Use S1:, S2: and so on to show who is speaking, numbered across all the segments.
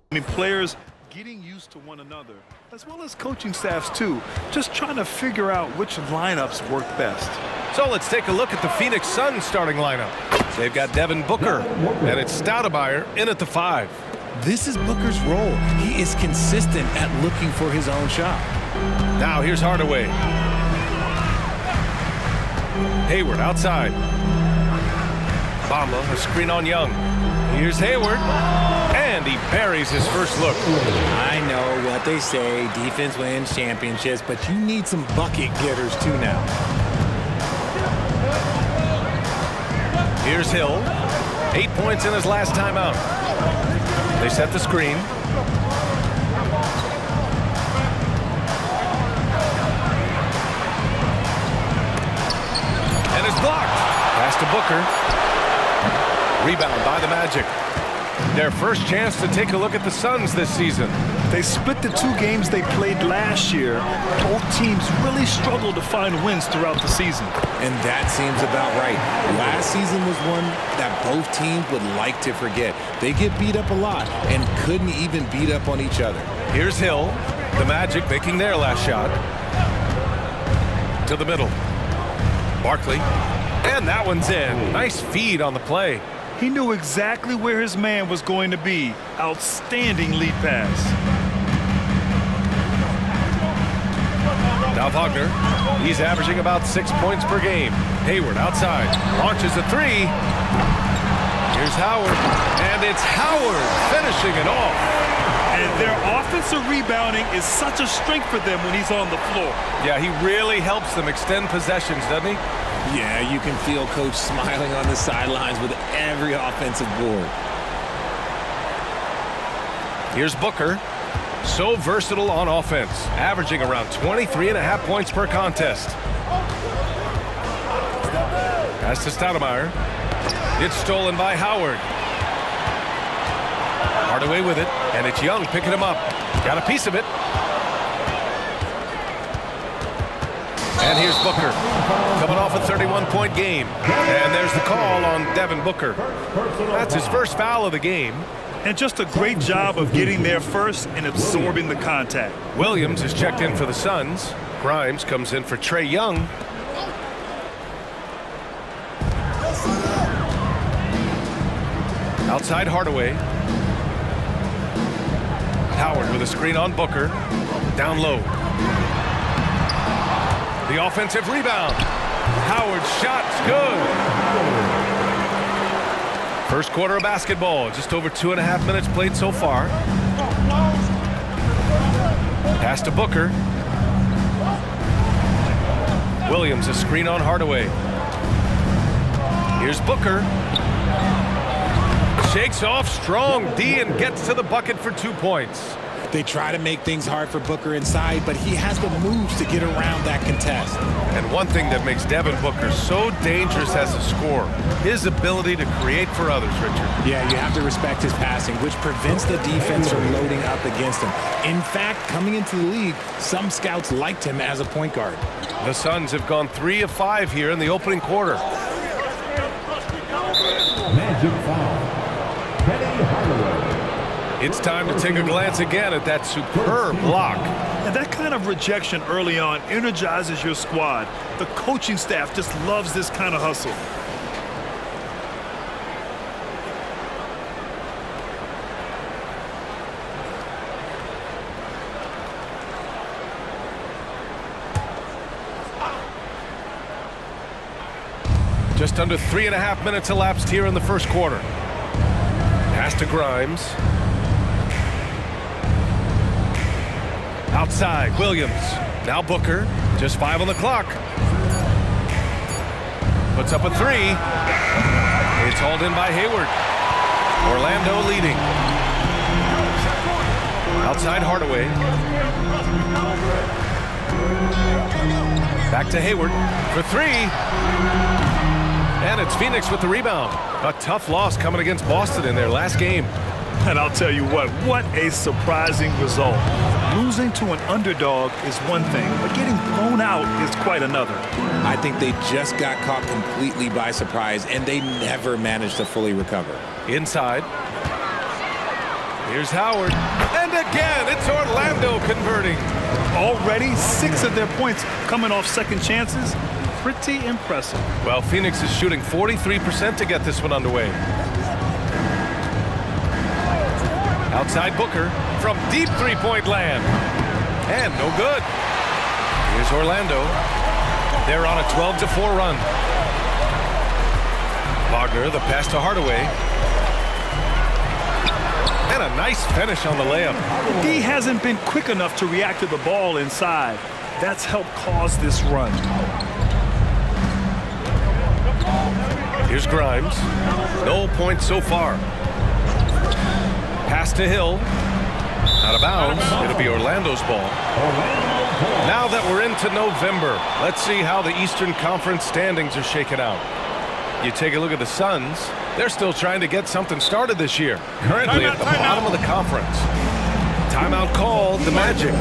S1: Players getting used to one another, as well as coaching staffs too, just trying to figure out which lineups work best.
S2: So let's take a look at the Phoenix Suns starting lineup. They've got Devin Booker, and it's Stoudemire in at the 5.
S3: This is Booker's role. He is consistent at looking for his own shot.
S2: Now here's Hardaway. Hayward outside. Bamba, a screen on Young. Here's Hayward, and he buries his first look.
S3: I know what they say, defense wins championships, but you need some bucket getters too now.
S2: Here's Hill. 8 points in his last time out. They set the screen. And it's blocked. Pass to Booker. Rebound by the Magic. Their first chance to take a look at the Suns this season.
S1: They split the 2 games they played last year. Both teams really struggled to find wins throughout the season.
S3: And that seems about right. Last season was one that both teams would like to forget. They get beat up a lot and couldn't even beat up on each other.
S2: Here's Hill. The Magic making their last shot. To the middle. Barkley. And that one's in. Nice feed on the play.
S1: He knew exactly where his man was going to be. Outstanding lead pass.
S2: Now Wagner. He's averaging about 6 points per game. Hayward outside. Launches a 3. Here's Howard. And it's Howard finishing it off.
S1: And their offensive rebounding is such a strength for them when he's on the floor.
S2: Yeah, he really helps them extend possessions, doesn't he?
S3: Yeah, you can feel Coach smiling on the sidelines with every offensive board.
S2: Here's Booker. So versatile on offense, averaging around 23.5 points per contest. Pass to Stoudemire. It's stolen by Howard. Hardaway with it, and it's Young picking him up. Got a piece of it. And here's Booker, coming off a 31-point game. And there's the call on Devin Booker. That's his first foul of the game.
S1: And just a great job of getting there first and absorbing the contact.
S2: Williams is checked in for the Suns. Grimes comes in for Trae Young. Outside Hardaway. Howard with a screen on Booker. Down low. The offensive rebound. Howard's shot's good. First quarter of basketball. Just over 2.5 minutes played so far. Pass to Booker. Williams a screen on Hardaway. Here's Booker. Shakes off strong D and gets to the bucket for 2 points.
S3: They try to make things hard for Booker inside, but he has the moves to get around that contest.
S2: And one thing that makes Devin Booker so dangerous as a scorer, his ability to create for others, Richard.
S3: Yeah, you have to respect his passing, which prevents the defense from loading up against him. In fact, coming into the league, some scouts liked him as a point guard.
S2: The Suns have gone 3 of 5 here in the opening quarter.
S4: Magic foul. Penny Hardaway.
S2: It's time to take a glance again at that superb block.
S1: And that kind of rejection early on energizes your squad. The coaching staff just loves this kind of hustle.
S2: Just under 3.5 minutes elapsed here in the first quarter. Pass to Grimes. Outside, Williams. Now Booker. Just 5 on the clock. Puts up a 3. It's hauled in by Hayward. Orlando leading. Outside Hardaway. Back to Hayward for 3. And it's Phoenix with the rebound. A tough loss coming against Boston in their last game.
S1: And I'll tell you what a surprising result. Losing to an underdog is one thing, but getting blown out is quite another.
S3: I think they just got caught completely by surprise, and they never managed to fully recover.
S2: Inside. Here's Howard. And again, it's Orlando converting.
S1: Already 6 of their points coming off second chances. Pretty impressive.
S2: Well, Phoenix is shooting 43% to get this one underway. Outside Booker from deep three-point land. And no good. Here's Orlando. They're on a 12-4 run. Wagner, the pass to Hardaway. And a nice finish on the layup.
S1: He hasn't been quick enough to react to the ball inside. That's helped cause this run.
S2: Here's Grimes. No points so far. Pass to Hill. Out of bounds. It'll be Orlando's ball. Now that we're into November, let's see how the Eastern Conference standings are shaken out. You take a look at the Suns. They're still trying to get something started this year. Currently at the bottom of the conference. Timeout called the Magic.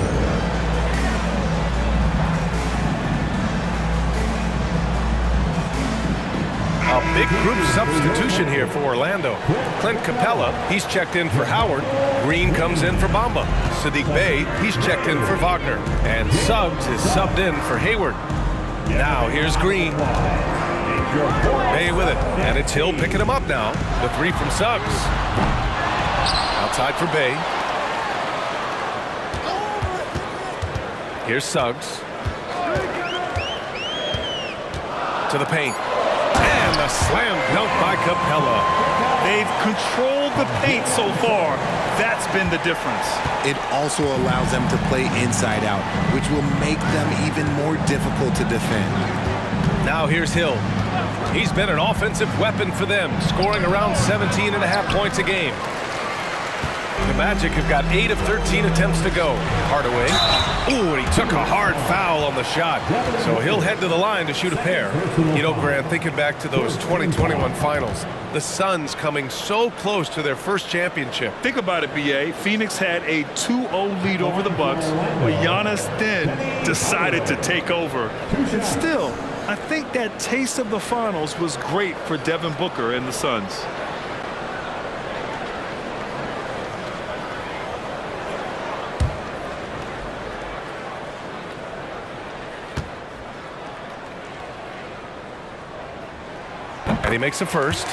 S2: A big group substitution here for Orlando. Clint Capella, he's checked in for Howard. Green comes in for Bamba. Sadiq Bey, he's checked in for Wagner. And Suggs is subbed in for Hayward. Now here's Green. Bey with it. And it's Hill picking him up now. The three from Suggs. Outside for Bey. Here's Suggs. To the paint. And a slam dunk by Capella.
S1: They've controlled the paint so far. That's been the difference.
S3: It also allows them to play inside out, which will make them even more difficult to defend.
S2: Now here's Hill. He's been an offensive weapon for them, scoring around 17.5 points a game. The Magic have got 8 of 13 attempts to go. Hardaway. Ooh, and he took a hard foul on the shot. So he'll head to the line to shoot a pair. You know, Grant, thinking back to those 2021 finals, the Suns coming so close to their first championship.
S1: Think about it, B.A. Phoenix had a 2-0 lead over the Bucks, but Giannis then decided to take over. And still, I think that taste of the finals was great for Devin Booker and the Suns.
S2: And he makes a first.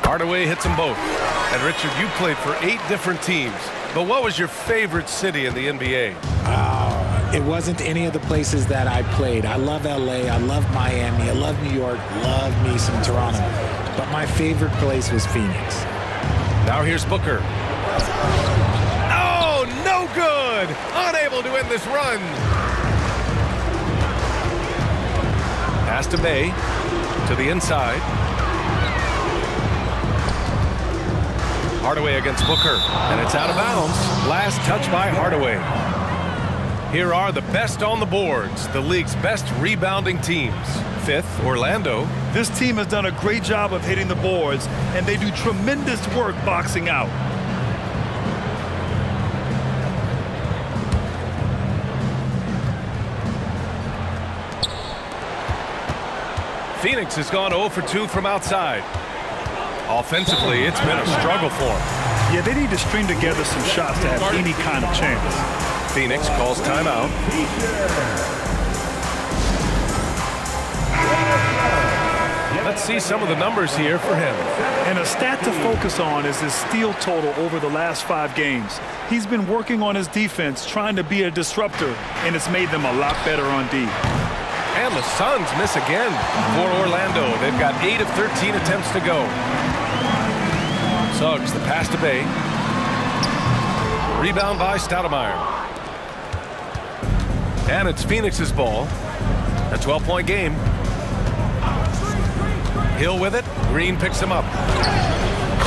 S2: Hardaway hits them both. And Richard, you played for 8 different teams. But what was your favorite city in the NBA?
S5: It wasn't any of the places that I played. I love LA, I love Miami, I love New York, love me some Toronto. But my favorite place was Phoenix.
S2: Now here's Booker. Oh, no good! Unable to end this run. Pass to Bey. To the inside. Hardaway against Booker. And it's out of bounds. Last touch by Hardaway. Here are the best on the boards, the league's best rebounding teams. 5th, Orlando.
S1: This team has done a great job of hitting the boards, and they do tremendous work boxing out.
S2: Phoenix has gone 0 for 2 from outside. Offensively, it's been a struggle for them.
S1: Yeah, they need to string together some shots to have any kind of chance.
S2: Phoenix calls timeout. Let's see some of the numbers here for him.
S1: And a stat to focus on is his steal total over the last 5 games. He's been working on his defense, trying to be a disruptor, and it's made them a lot better on D.
S2: And the Suns miss again for Orlando. They've got 8 of 13 attempts to go. Suggs, the pass to Bey. Rebound by Stoudemire. And it's Phoenix's ball. A 12-point game. Hill with it. Green picks him up.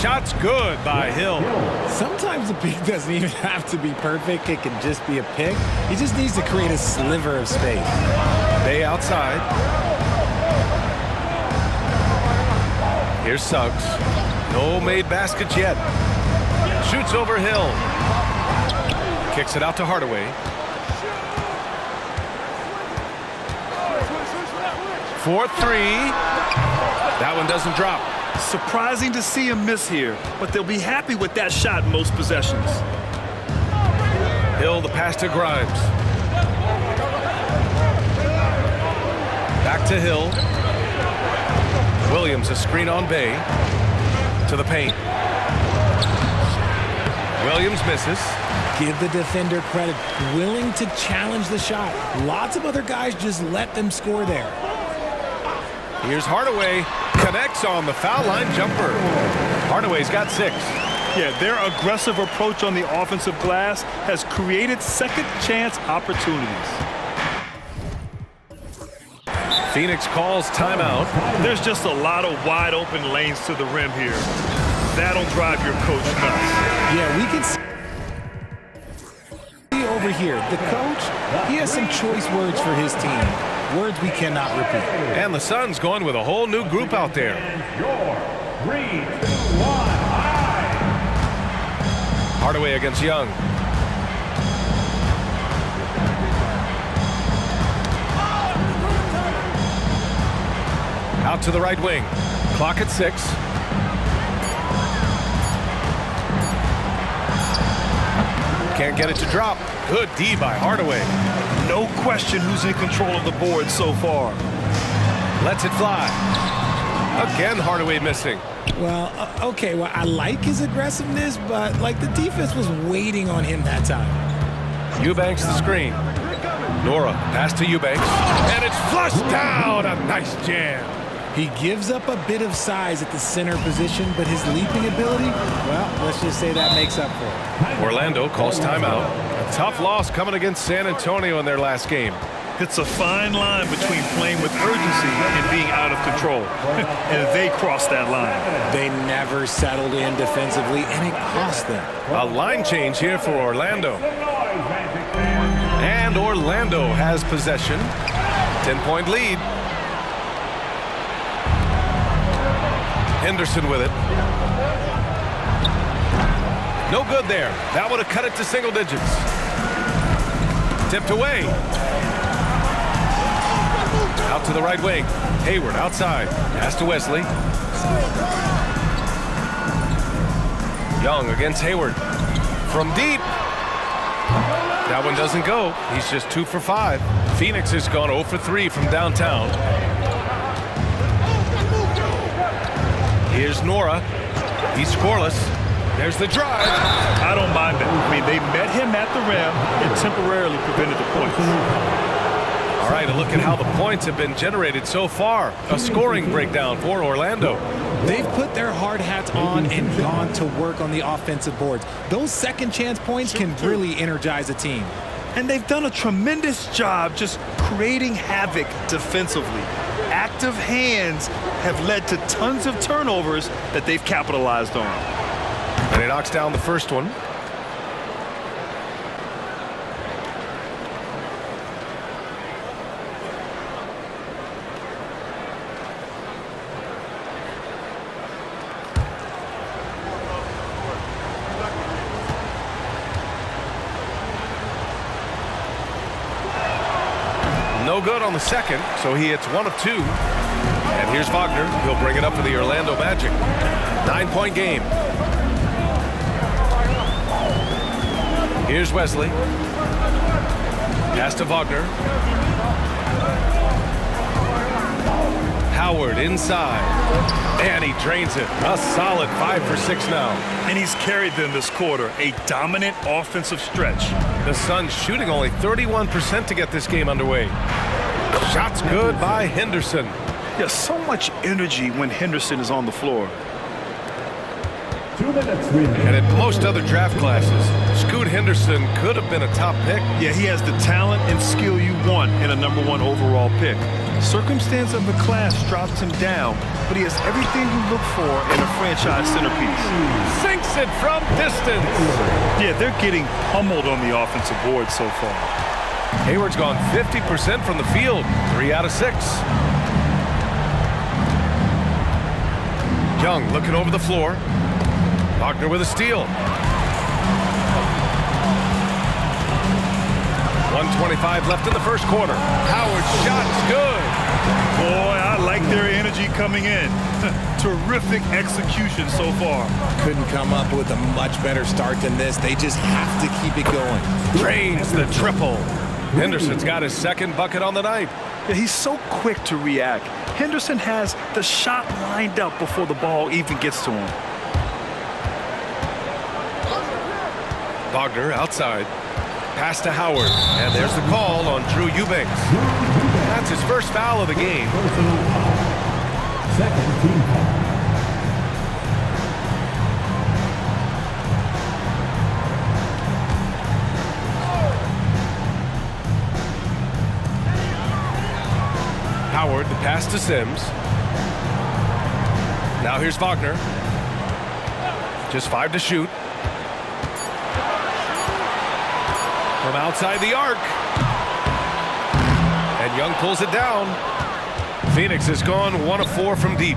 S2: Shot's good by Hill.
S5: Sometimes the pick doesn't even have to be perfect. It can just be a pick. He just needs to create a sliver of space.
S2: Bey outside. Here's Suggs. No made baskets yet. Shoots over Hill. Kicks it out to Hardaway. 4-3. That one doesn't drop.
S1: Surprising to see him miss here, but they'll be happy with that shot in most possessions.
S2: Hill, the pass to Grimes. Back to Hill. Williams, a screen on Bay. To the paint. Williams misses.
S5: Give the defender credit. Willing to challenge the shot. Lots of other guys just let them score there.
S2: Here's Hardaway. Connects on the foul line jumper. Hardaway's got 6.
S1: Yeah, their aggressive approach on the offensive glass has created second chance opportunities.
S2: Phoenix calls timeout.
S1: There's just a lot of wide open lanes to the rim here. That'll drive your coach nuts.
S5: Yeah, we can see over here. The coach, he has some choice words for his team. Words we cannot repeat.
S2: And the Suns going with a whole new group out there.
S4: Your 3-2-1
S2: Hardaway against Young. Out to the right wing. Clock at 6. Can't get it to drop. Good D by Hardaway.
S1: No question who's in control of the board so far.
S2: Lets it fly. Again, Hardaway missing.
S5: Well, okay, well, I like his aggressiveness, but, like, the defense was waiting on him that time.
S2: Eubanks the screen. Nora, pass to Eubanks. And it's flushed down. A nice jam.
S5: He gives up a bit of size at the center position, but his leaping ability, well, let's just say that makes up for it.
S2: Orlando calls timeout. A tough loss coming against San Antonio in their last game.
S1: It's a fine line between playing with urgency and being out of control. And they crossed that line.
S5: They never settled in defensively, and it cost them.
S2: A line change here for Orlando. And Orlando has possession. 10-point lead. Henderson with it. No good there. That would have cut it to single digits. Tipped away. Out to the right wing. Hayward outside. Pass to Wesley. Young against Hayward. From deep. That one doesn't go. He's just 2 for 5. Phoenix has gone 0 for 3 from downtown. Here's Nora. He's scoreless. There's the drive.
S1: I don't mind that. I mean, they met him at the rim and temporarily prevented the points.
S2: All right, a look at how the points have been generated so far. A scoring breakdown for Orlando.
S5: They've put their hard hats on and gone to work on the offensive boards. Those second chance points can really energize a team.
S1: And they've done a tremendous job just creating havoc defensively. Active hands have led to tons of turnovers that they've capitalized on.
S2: And he knocks down the first one. No good on the second, so he hits 1 of 2. And here's Wagner. He'll bring it up for the Orlando Magic. 9-point game. Here's Wesley. Pass to Wagner. Howard inside. And he drains it. A solid 5 for 6 now.
S1: And he's carried them this quarter. A dominant offensive stretch.
S2: The Suns shooting only 31% to get this game underway. Shots good by Henderson.
S1: Yeah, so much energy when Henderson is on the floor.
S4: 2 minutes remaining.
S2: And in most other draft classes, Scoot Henderson could have been a top pick.
S1: Yeah, he has the talent and skill you want in a #1 overall pick. Circumstance of the class drops him down, but he has everything you look for in a franchise centerpiece.
S2: Sinks it from distance.
S1: Yeah, they're getting pummeled on the offensive board so far.
S2: Hayward's gone 50% from the field, 3 out of 6. Young looking over the floor. Wagner with a steal. 1:25 left in the first quarter. Howard's shot's good.
S1: Boy, I like their energy coming in. Terrific execution so far.
S3: Couldn't come up with a much better start than this. They just have to keep it going.
S2: Drains the triple. Henderson's got his second bucket on the night.
S1: Yeah, he's so quick to react. Henderson has the shot lined up before the ball even gets to him.
S2: Wagner outside. Pass to Howard. And there's the call on Drew Eubanks. That's his first foul of the game.
S4: Second team foul.
S2: Howard, the pass to Sims. Now here's Wagner. Just 5 to shoot. From outside the arc. And Young pulls it down. Phoenix has gone 1 of 4 from deep.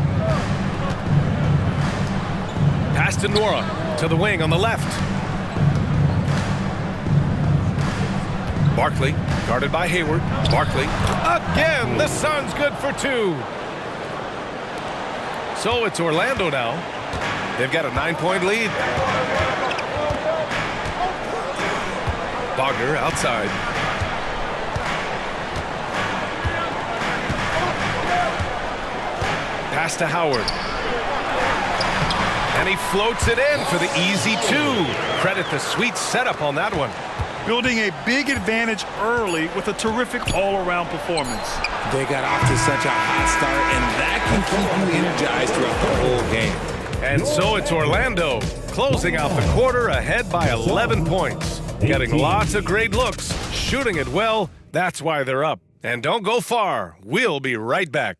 S2: Pass to Nora. To the wing on the left. Barkley, guarded by Hayward. Barkley, again, the Suns good for 2. So it's Orlando now. They've got a 9-point lead. Wagner outside. Pass to Howard. And he floats it in for the easy 2. Credit the sweet setup on that one.
S1: Building a big advantage early with a terrific all-around performance.
S3: They got off to such a hot start, and that can keep you energized throughout the whole game.
S2: And so it's Orlando closing out the quarter ahead by 11 points. Getting lots of great looks, shooting it well. That's why they're up. And don't go far. We'll be right back.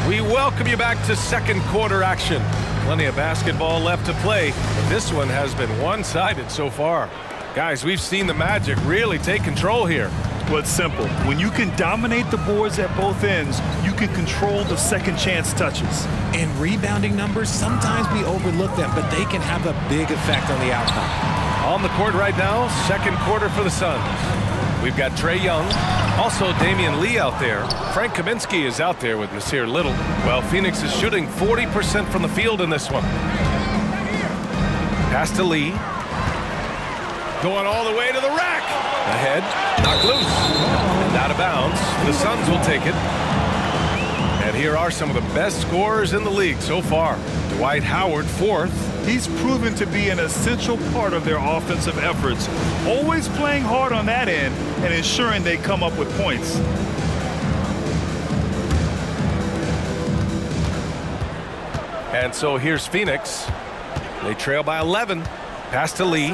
S2: We welcome you back to second quarter action. Plenty of basketball left to play, but this one has been one-sided so far. Guys, we've seen the Magic really take control here.
S1: Well, it's simple. When you can dominate the boards at both ends, you can control the second chance touches.
S3: And rebounding numbers, sometimes we overlook them, but they can have a big effect on the outcome.
S2: On the court right now, second quarter for the Suns. We've got Trae Young, also Damian Lee out there. Frank Kaminsky is out there with Nasir Little. Well, Phoenix is shooting 40% from the field in this one. Pass to Lee. Going all the way to the rack. Ahead, knocked loose. And out of bounds. The Suns will take it. And here are some of the best scorers in the league so far. Dwight Howard, 4th.
S1: He's proven to be an essential part of their offensive efforts, always playing hard on that end and ensuring they come up with points.
S2: And so here's Phoenix. They trail by 11. Pass to Lee.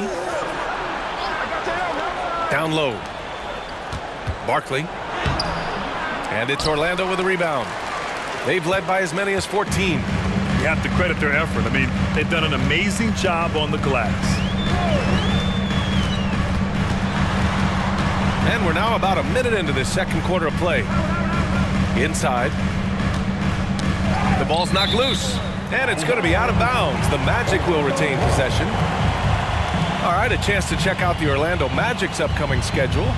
S2: Down low. Barkley. And it's Orlando with a rebound. They've led by as many as 14.
S1: You have to credit their effort. I mean, they've done an amazing job on the glass.
S2: And we're now about a minute into this second quarter of play. Inside. The ball's knocked loose. And it's going to be out of bounds. The Magic will retain possession. All right, a chance to check out the Orlando Magic's upcoming schedule.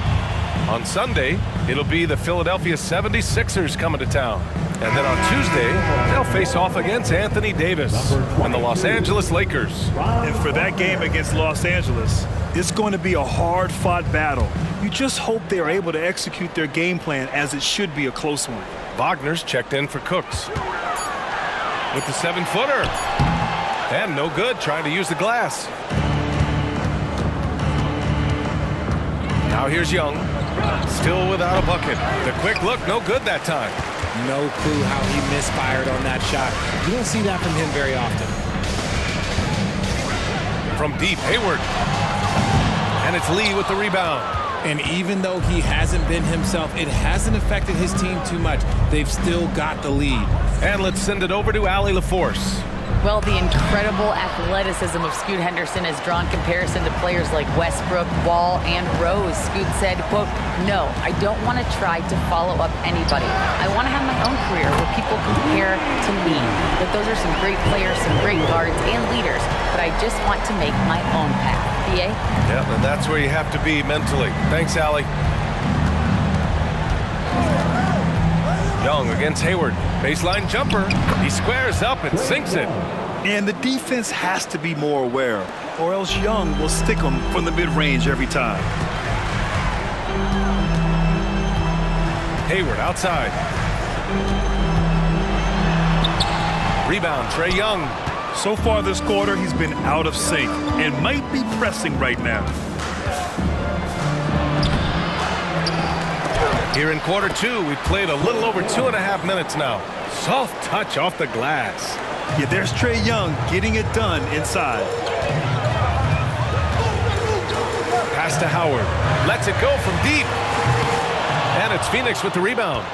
S2: On Sunday, it'll be the Philadelphia 76ers coming to town. And then on Tuesday, they'll face off against Anthony Davis and the Los Angeles Lakers.
S1: And for that game against Los Angeles, it's going to be a hard-fought battle. You just hope they're able to execute their game plan, as it should be a close one.
S2: Wagner's checked in for Cooks. With the 7-footer. And no good, trying to use the glass. Now here's Young. Still without a bucket. The quick look, no good that time.
S3: No clue how he misfired on that shot. You don't see that from him very often.
S2: From deep, Hayward. And it's Lee with the rebound.
S3: And even though he hasn't been himself, it hasn't affected his team too much. They've still got the lead.
S2: And let's send it over to Allie LaForce.
S6: Well, the incredible athleticism of Scoot Henderson has drawn comparison to players like Westbrook, Wall, and Rose. Scoot said, quote, No, I don't want to try to follow up anybody. I want to have my own career where people compare to me. But those are some great players, some great guards and leaders. But I just want to make my own path. BA?
S2: Yeah, and that's where you have to be mentally. Thanks, Allie. Young against Hayward. Baseline jumper. He squares up and sinks it.
S1: And the defense has to be more aware, or else Young will stick them from the mid-range every time.
S2: Hayward outside. Rebound, Trae Young.
S1: So far this quarter, he's been out of sync and might be pressing right now.
S2: Here in quarter two, we've played a little over 2.5 minutes now. Soft touch off the glass.
S1: Yeah, there's Trae Young getting it done inside.
S2: Pass to Howard. Lets it go from deep. And it's Phoenix with the rebound.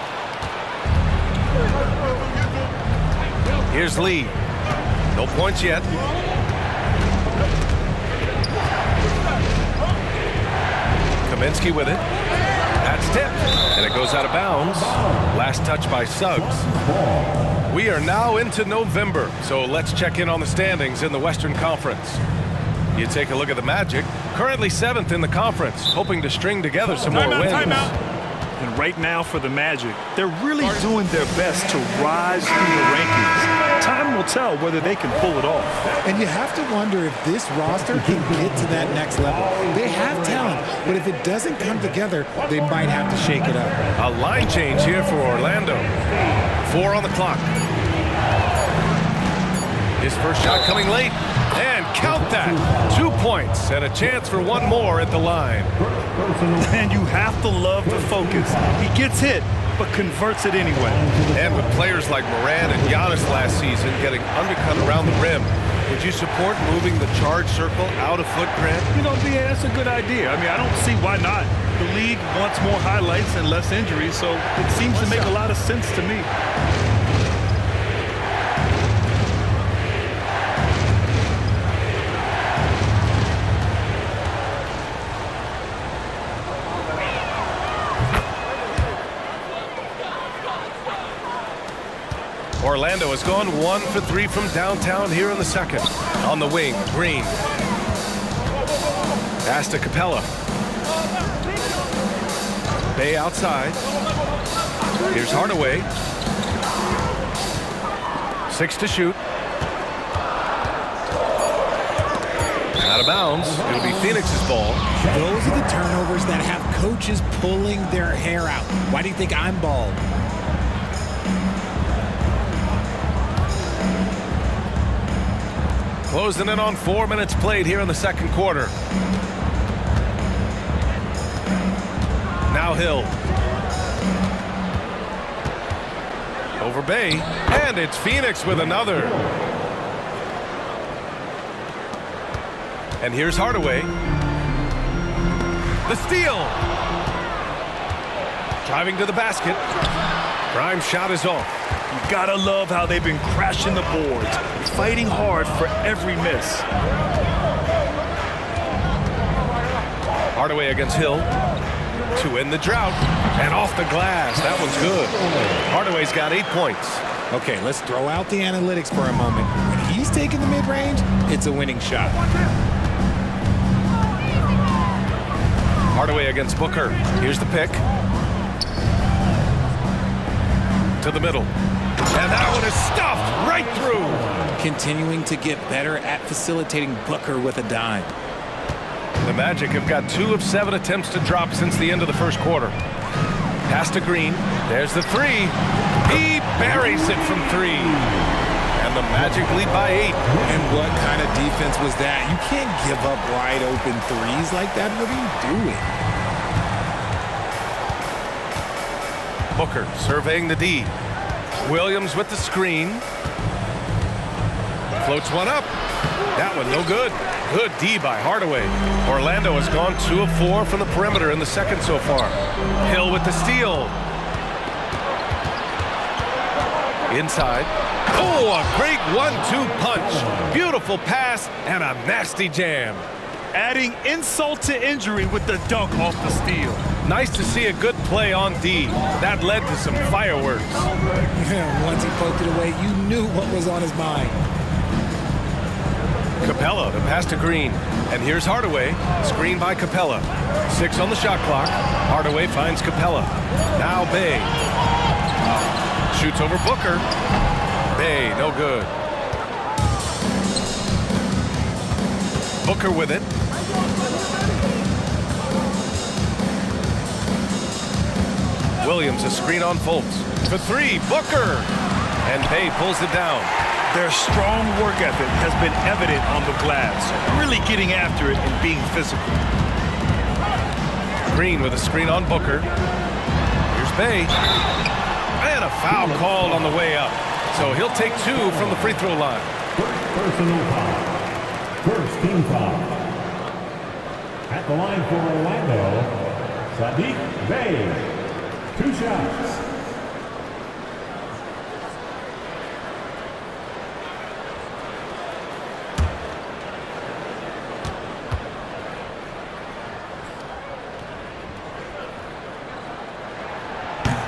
S2: Here's Lee. No points yet. Kaminsky with it. That's tipped. And it goes out of bounds. Last touch by Suggs. We are now into November, so let's check in on the standings in the Western Conference. You take a look at the Magic, currently 7th in the conference, hoping to string together some more wins.
S1: And right now for the Magic, they're really doing their best to rise through the rankings. Time will tell whether they can pull it off.
S5: And you have to wonder if this roster can get to that next level. They have talent, but if it doesn't come together, they might have to shake it up.
S2: A line change here for Orlando. 4 on the clock. His first shot coming late. And count that. 2 points and a chance for one more at the line.
S1: And you have to love the focus. He gets hit, but converts it anyway.
S2: And with players like Moran and Giannis last season getting undercut around the rim, would you support moving the charge circle out of footprint?
S1: You know, BA, that's a good idea. I mean, I don't see why not. The league wants more highlights and less injuries, so it seems to make a lot of sense to me.
S2: Orlando has gone 1 for 3 from downtown here in the second. On the wing, Green. Pass to Capella. Bay outside. Here's Hardaway. 6 to shoot. Out of bounds. It'll be Phoenix's ball.
S5: Those are the turnovers that have coaches pulling their hair out. Why do you think I'm bald?
S2: Closing in on 4 minutes played here in the second quarter. Now Hill. Over Bay. And it's Phoenix with another. And here's Hardaway. The steal. Driving to the basket. Prime shot is off.
S1: You gotta love how they've been crashing the boards, fighting hard for every miss.
S2: Hardaway against Hill to end the drought, and off the glass. That one's good. Hardaway's got 8 points.
S5: Okay, let's throw out the analytics for a moment. When he's taking the mid-range, it's a winning shot.
S2: Hardaway against Booker. Here's the pick. To the middle. And that one is stuffed right through.
S5: Continuing to get better at facilitating Booker with a dime.
S2: The Magic have got 2 of 7 attempts to drop since the end of the first quarter. Pass to Green. There's the 3. He buries it from 3. And the Magic lead by 8.
S5: And what kind of defense was that? You can't give up wide open threes like that. What are you doing?
S2: Booker surveying the D. Williams with the screen. Floats one up. That one no good. Good D by Hardaway. Orlando has gone 2 of 4 from the perimeter in the second so far. Hill with the steal. Inside. Oh, a great 1-2 punch. Beautiful pass and a nasty jam.
S1: Adding insult to injury with the dunk off the steal.
S2: Nice to see a good play on D. That led to some fireworks.
S5: Once he poked it away, you knew what was on his mind.
S2: Capella, the pass to Green. And here's Hardaway. Screen by Capella. 6 on the shot clock. Hardaway finds Capella. Now Bay. Shoots over Booker. Bay, no good. Booker with it. Williams, a screen on Fultz. For 3, Booker. And Bay pulls it down.
S1: Their strong work ethic has been evident on the glass, really getting after it and being physical.
S2: Green with a screen on Booker. Here's Bay. And a foul called on the way up. So he'll take 2 from the free throw line.
S4: Personal foul. First team foul. At the line for Orlando, Saddiq Bey. 2 shots.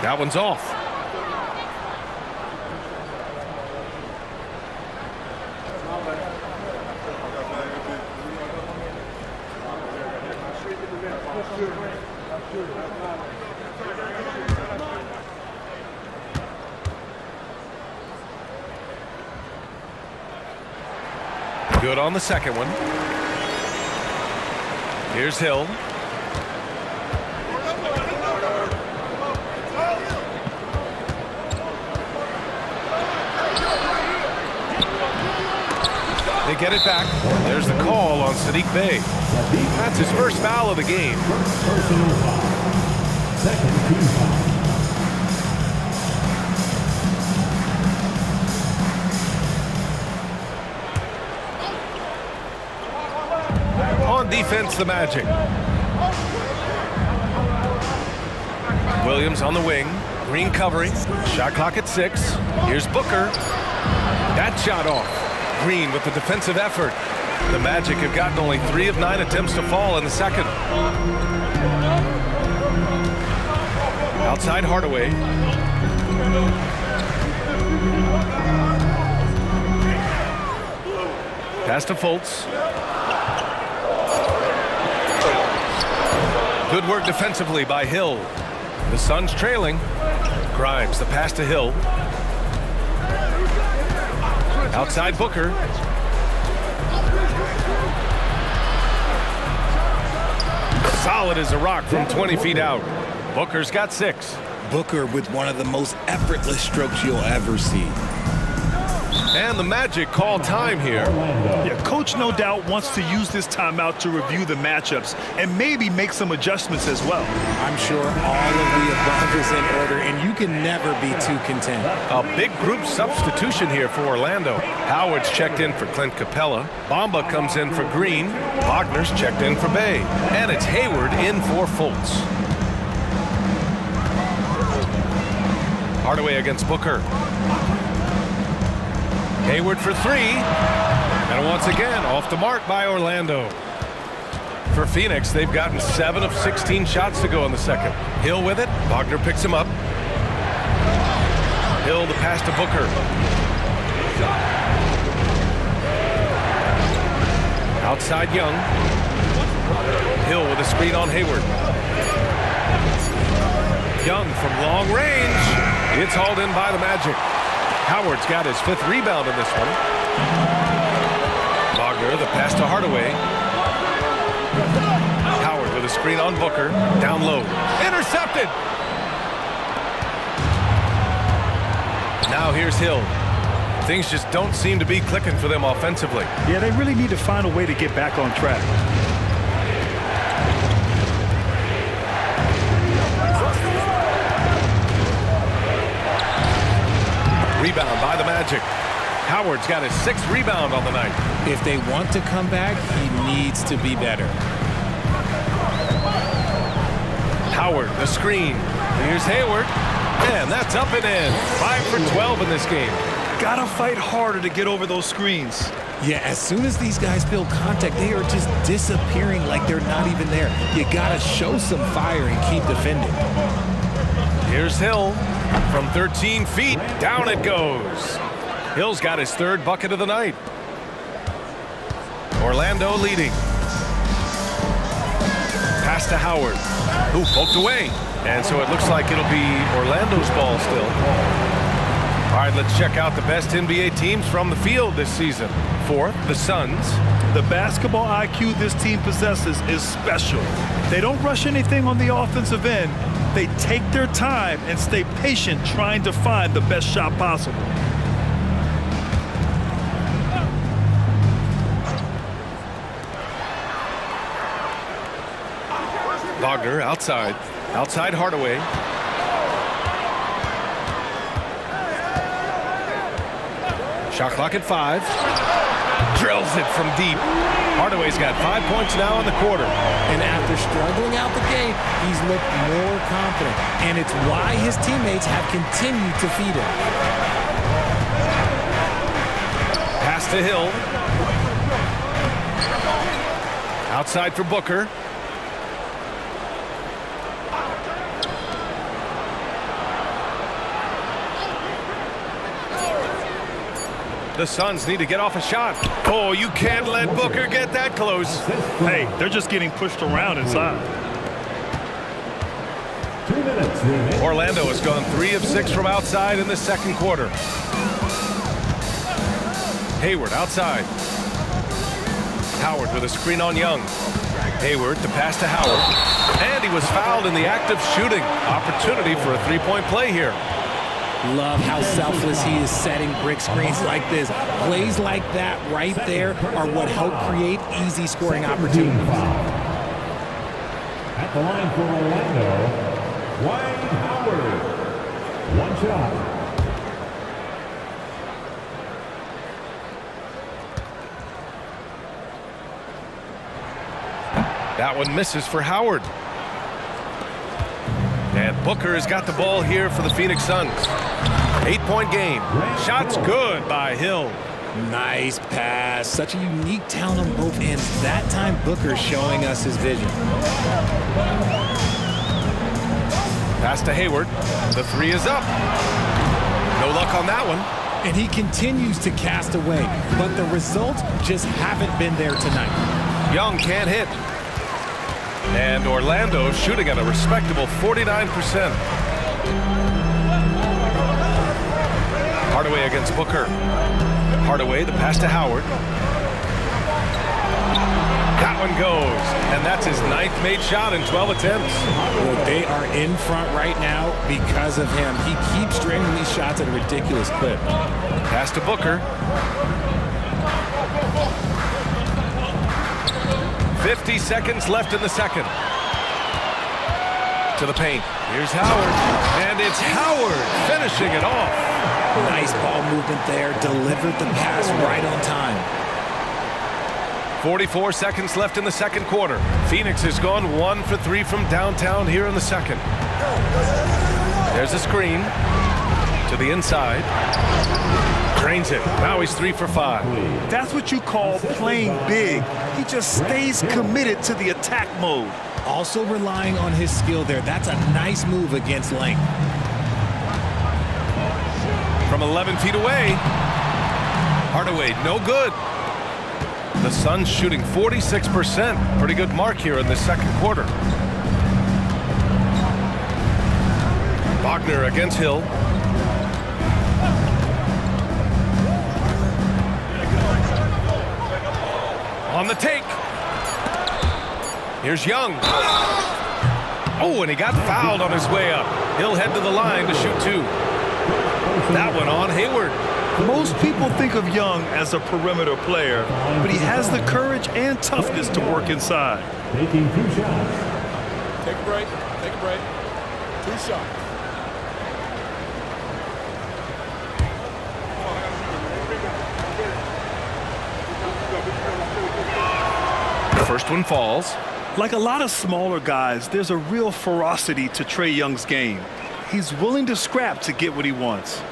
S2: That one's off. Good on the second one. Here's Hill. They get it back. There's the call on Saddiq Bey. That's his first foul of the game.
S4: Personal foul. Second team foul.
S2: On defense, the Magic. Williams on the wing. Green covering. Shot clock at 6. Here's Booker. That shot off. Green with the defensive effort. The Magic have gotten only 3 of 9 attempts to fall in the second. Outside Hardaway. Pass to Fultz. Good work defensively by Hill. The Suns trailing. Grimes, the pass to Hill. Outside Booker. Solid as a rock from 20 feet out. Booker's got 6.
S3: Booker with one of the most effortless strokes you'll ever see.
S2: And the Magic call time here.
S1: Yeah, coach no doubt wants to use this timeout to review the matchups and maybe make some adjustments as well.
S5: I'm sure all of the above is in order, and you can never be too content.
S2: A big group substitution here for Orlando. Howard's checked in for Clint Capella. Bamba comes in for Green. Wagner's checked in for Bay. And it's Hayward in for Fultz. Hardaway against Booker. Hayward for 3. And once again, off the mark by Orlando. For Phoenix, they've gotten 7 of 16 shots to go in the second. Hill with it. Wagner picks him up. Hill the pass to Booker. Outside Young. Hill with a screen on Hayward. Young from long range. It's hauled in by the Magic. Howard's got his 5th rebound in this one. Wagner, the pass to Hardaway. Howard with a screen on Booker. Down low. Intercepted! Now here's Hill. Things just don't seem to be clicking for them offensively.
S1: Yeah, they really need to find a way to get back on track.
S2: Rebound by the Magic. Howard's got his 6th rebound on the night.
S5: If they want to come back, he needs to be better.
S2: Howard, the screen. Here's Hayward. And that's up and in. 5 for 12 in this game.
S1: Gotta fight harder to get over those screens.
S3: Yeah, as soon as these guys feel contact, they are just disappearing like they're not even there. You got to show some fire and keep defending.
S2: Here's Hill from 13 feet. Down it goes. Hill's got his third bucket of the night. Orlando leading. Pass to Howard, who poked away. And so it looks like it'll be Orlando's ball still. All right, let's check out the best NBA teams from the field this season. Fourth, the Suns.
S1: The basketball IQ this team possesses is special. They don't rush anything on the offensive end. They take their time and stay patient trying to find the best shot possible.
S2: Wagner outside. Outside Hardaway. Shot clock at 5. Drills it from deep. Hardaway's got 5 points now in the quarter.
S5: And after struggling out the game, he's looked more confident. And it's why his teammates have continued to feed him.
S2: Pass to Hill. Outside for Booker. The Suns need to get off a shot. Oh, you can't let Booker get that close.
S1: Hey, they're just getting pushed around inside.
S4: 2 minutes remaining.
S2: Orlando has gone 3 of 6 from outside in the second quarter. Hayward outside. Howard with a screen on Young. Hayward to pass to Howard. And he was fouled in the act of shooting. Opportunity for a three-point play here.
S5: Love how selfless he is setting brick screens like this. Plays like that right there are what help create easy scoring opportunities.
S4: At the line for Orlando, Dwight Howard. 1 shot.
S2: That one misses for Howard. And Booker has got the ball here for the Phoenix Suns. 8-point game. Shots good by Hill.
S5: Nice pass. Such a unique talent on both ends. That time Booker showing us his vision.
S2: Pass to Hayward. The 3 is up. No luck on that one.
S5: And he continues to cast away, but the results just haven't been there tonight.
S2: Young can't hit. And Orlando shooting at a respectable 49%. Hardaway against Booker. Hardaway, the pass to Howard. That one goes. And that's his 9th made shot in 12 attempts.
S5: Well, they are in front right now because of him. He keeps stringing these shots at a ridiculous clip.
S2: Pass to Booker. 50 seconds left in the second. To the paint. Here's Howard. And it's Howard finishing it off.
S5: Nice ball movement there. Delivered the pass right on time.
S2: 44 seconds left in the second quarter. Phoenix has gone 1 for 3 from downtown here in the second. There's a screen. To the inside. Drains it. Now he's 3 for 5.
S1: That's what you call playing big. He just stays committed to the attack mode.
S5: Also relying on his skill there. That's a nice move against length.
S2: From 11 feet away. Hardaway, no good. The Suns shooting 46%. Pretty good mark here in the second quarter. Wagner against Hill. On the take. Here's Young. Oh, and he got fouled on his way up. He'll head to the line to shoot 2. That one on Hayward.
S1: Most people think of Young as a perimeter player, but he has the courage and toughness to work inside.
S4: Taking 2 shots.
S7: Take a break. Take a break. 2 shots.
S2: The first one falls.
S1: Like a lot of smaller guys, there's a real ferocity to Trae Young's game. He's willing to scrap to get what he wants.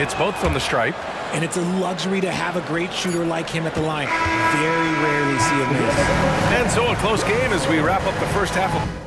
S2: Hits both from the stripe.
S5: And it's a luxury to have a great shooter like him at the line. Very rarely see him miss.
S2: And so a close game as we wrap up the first half of